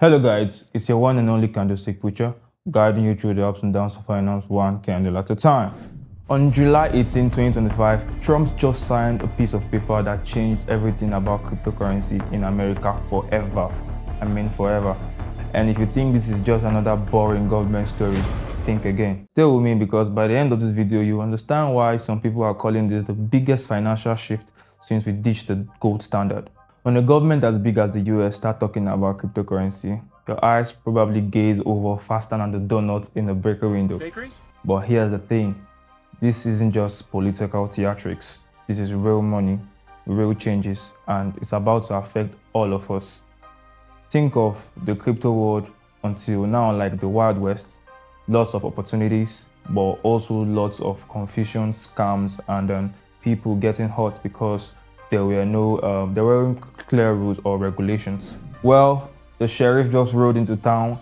Hello guys, it's your one and only candlestick preacher, guiding you through the ups and downs of finance one candle at a time. On July 18, 2025, Trump just signed a piece of paper that changed everything about cryptocurrency in America forever. I mean forever. And if you think this is just another boring government story, think again. Stay with me because by the end of this video, you understand why some people are calling this the biggest financial shift since we ditched the gold standard. When a government as big as the US start talking about cryptocurrency, your eyes probably gaze over faster than the donut in the bakery window. But here's the thing, this isn't just political theatrics. This is real money, real changes, and it's about to affect all of us. Think of the crypto world until now like the Wild West. Lots of opportunities, but also lots of confusion, scams, and people getting hurt because there weren't clear rules or regulations. Well, the sheriff just rode into town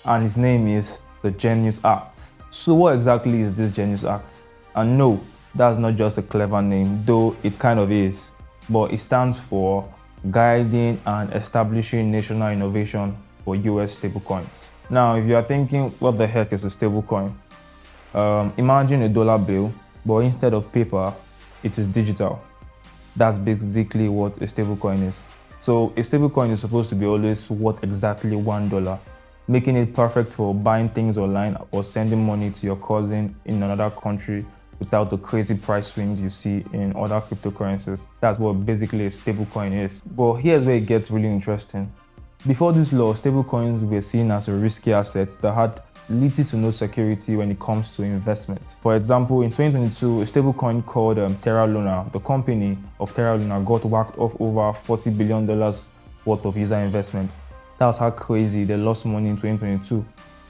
and his name is the Genius Act. So what exactly is this Genius Act? And no, that's not just a clever name, though it kind of is, but it stands for Guiding and Establishing National Innovation for US Stablecoins. Now, if you are thinking, what the heck is a stablecoin? Imagine a dollar bill, but instead of paper, it is digital. That's basically what a stablecoin is. So a stablecoin is supposed to be always worth exactly $1, making it perfect for buying things online or sending money to your cousin in another country without the crazy price swings you see in other cryptocurrencies. That's what basically a stablecoin is. But here's where it gets really interesting. Before this law, stablecoins were seen as a risky asset that had little to no security when it comes to investment. For example, in 2022, a stablecoin called Terra Luna, the company of Terra Luna, got whacked off over $40 billion worth of user investment. That's how crazy they lost money in 2022.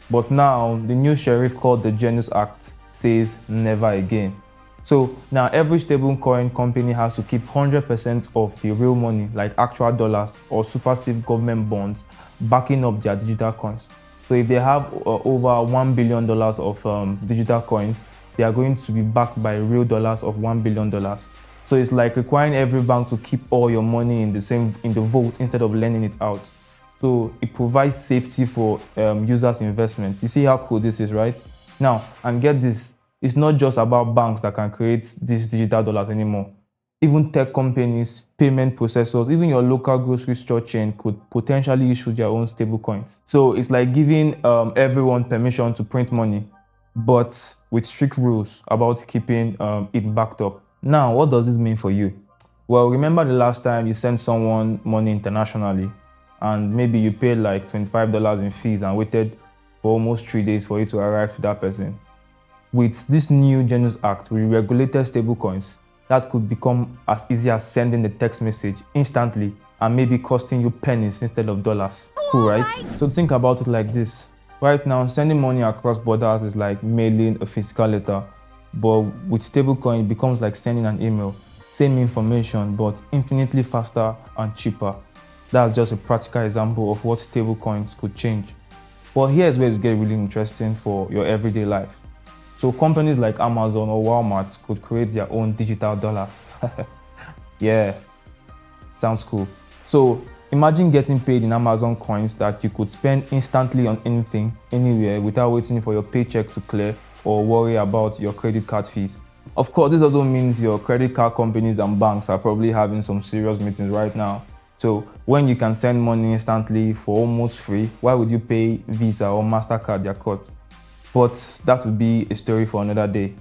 But now, the new sheriff called the Genius Act says never again. So now every stablecoin company has to keep 100% of the real money, like actual dollars or super safe government bonds, backing up their digital coins. So if they have over $1 billion of digital coins, they are going to be backed by real dollars of $1 billion. So it's like requiring every bank to keep all your money in the vault instead of lending it out. So it provides safety for users' investment. You see how cool this is, right? Now, and get this, it's not just about banks that can create these digital dollars anymore. Even tech companies, payment processors, even your local grocery store chain could potentially issue their own stablecoins. So it's like giving everyone permission to print money, but with strict rules about keeping it backed up. Now, what does this mean for you? Well, remember the last time you sent someone money internationally and maybe you paid like $25 in fees and waited for almost 3 days for it to arrive to that person. With this new Genius Act, with regulated stablecoins, that could become as easy as sending a text message instantly and maybe costing you pennies instead of dollars. Cool, right? So think about it like this. Right now, sending money across borders is like mailing a physical letter, but with stablecoin, it becomes like sending an email. Same information, but infinitely faster and cheaper. That's just a practical example of what stablecoins could change. But here's where it gets really interesting for your everyday life. So companies like Amazon or Walmart could create their own digital dollars. Yeah, sounds cool. So imagine getting paid in Amazon coins that you could spend instantly on anything, anywhere, without waiting for your paycheck to clear or worry about your credit card fees. Of course, this also means your credit card companies and banks are probably having some serious meetings right now. So when you can send money instantly for almost free, why would you pay Visa or MasterCard their cut? But that would be a story for another day.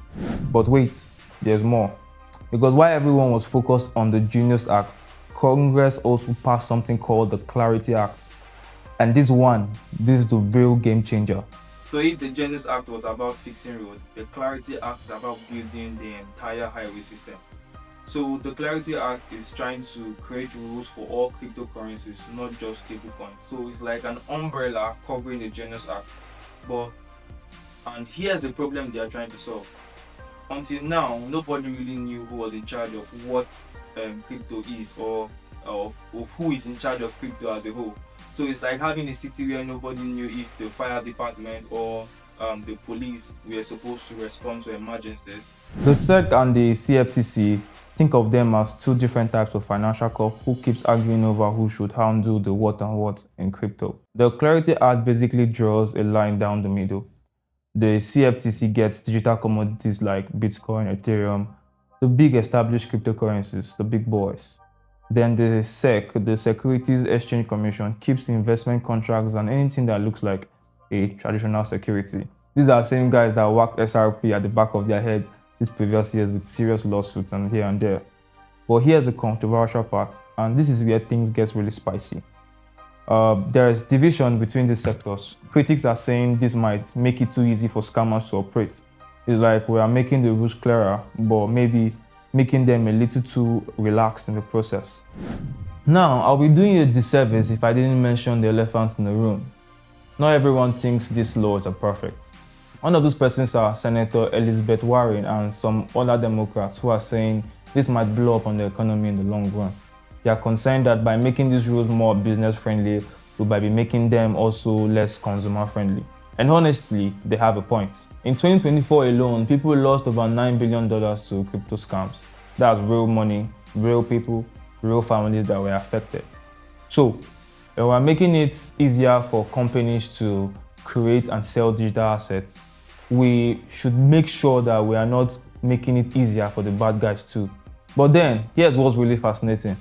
But wait, there's more. Because while everyone was focused on the Genius Act, Congress also passed something called the Clarity Act. And this is the real game changer. So if the Genius Act was about fixing roads, the Clarity Act is about building the entire highway system. So the Clarity Act is trying to create rules for all cryptocurrencies, not just stablecoins. So it's like an umbrella covering the Genius Act. And here's the problem they are trying to solve. Until now, nobody really knew who was in charge of what crypto is or of who is in charge of crypto as a whole. So it's like having a city where nobody knew if the fire department or the police were supposed to respond to emergencies. The SEC and the CFTC, think of them as two different types of financial corp who keeps arguing over who should handle the what and what in crypto. The Clarity Act basically draws a line down the middle. The CFTC gets digital commodities like Bitcoin, Ethereum, the big established cryptocurrencies, the big boys. Then the SEC, the Securities Exchange Commission, keeps investment contracts and anything that looks like a traditional security. These are the same guys that whacked SRP at the back of their head these previous years with serious lawsuits and here and there. But here's the controversial part, and this is where things get really spicy. There is division between the sectors. Critics are saying this might make it too easy for scammers to operate. It's like we are making the rules clearer, but maybe making them a little too relaxed in the process. Now, I'll be doing you a disservice if I didn't mention the elephant in the room. Not everyone thinks these laws are perfect. One of those persons are Senator Elizabeth Warren and some other Democrats who are saying this might blow up on the economy in the long run. They are concerned that by making these rules more business-friendly, we might be making them also less consumer-friendly. And honestly, they have a point. In 2024 alone, people lost over $9 billion to crypto scams. That's real money, real people, real families that were affected. So, we're making it easier for companies to create and sell digital assets. We should make sure that we are not making it easier for the bad guys too. But then, here's what's really fascinating.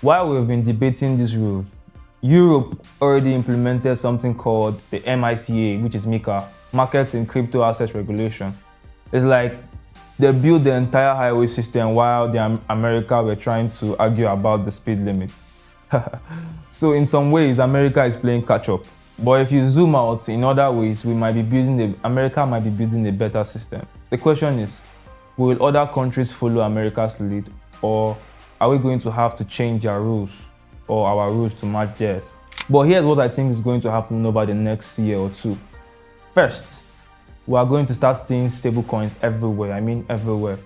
While we've been debating these rules, Europe already implemented something called the MiCA, which is MiCA, Markets in Crypto Assets Regulation. It's like they built the entire highway system while America were trying to argue about the speed limit. So in some ways, America is playing catch up. But if you zoom out, in other ways, America might be building a better system. The question is, will other countries follow America's lead, or are we going to have to change our rules or our rules to match theirs? But here's what I think is going to happen over the next year or two. First, we are going to start seeing stablecoins everywhere. I mean everywhere.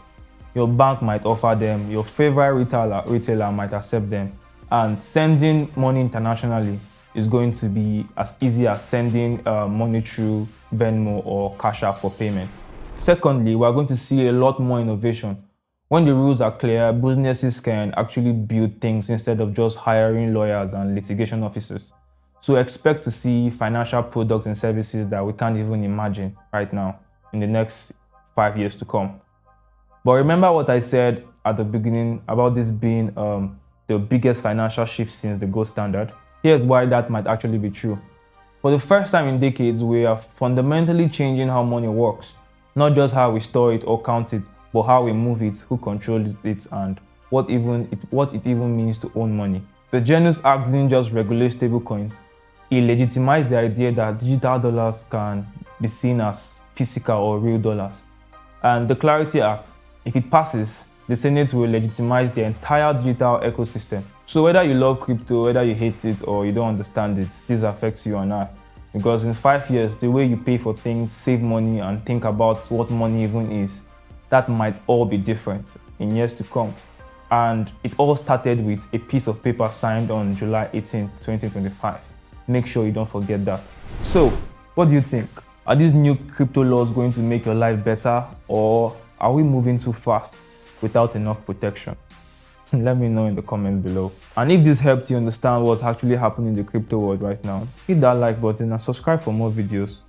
Your bank might offer them, your favorite retailer might accept them, and sending money internationally is going to be as easy as sending money through Venmo or Cash App for payment. Secondly, we are going to see a lot more innovation. When the rules are clear, businesses can actually build things instead of just hiring lawyers and litigation officers. So expect to see financial products and services that we can't even imagine right now in the next 5 years to come. But remember what I said at the beginning about this being the biggest financial shift since the gold standard? Here's why that might actually be true. For the first time in decades, we are fundamentally changing how money works. Not just how we store it or count it, but how we move it, who controls it, and what it even means to own money. The Genius Act didn't just regulate stablecoins. It legitimized the idea that digital dollars can be seen as physical or real dollars. And the Clarity Act, if it passes, the Senate will legitimize the entire digital ecosystem. So whether you love crypto, whether you hate it or you don't understand it, this affects you and I. Because in 5 years, the way you pay for things, save money, and think about what money even is, that might all be different in years to come. And it all started with a piece of paper signed on July 18, 2025. Make sure you don't forget that. So, what do you think? Are these new crypto laws going to make your life better, or are we moving too fast without enough protection? Let me know in the comments below. And if this helped you understand what's actually happening in the crypto world right now, hit that like button and subscribe for more videos.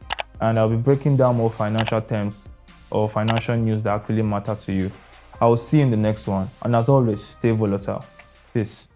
And I'll be breaking down more financial terms or financial news that actually matter to you. I will see you in the next one. And as always, stay volatile. Peace.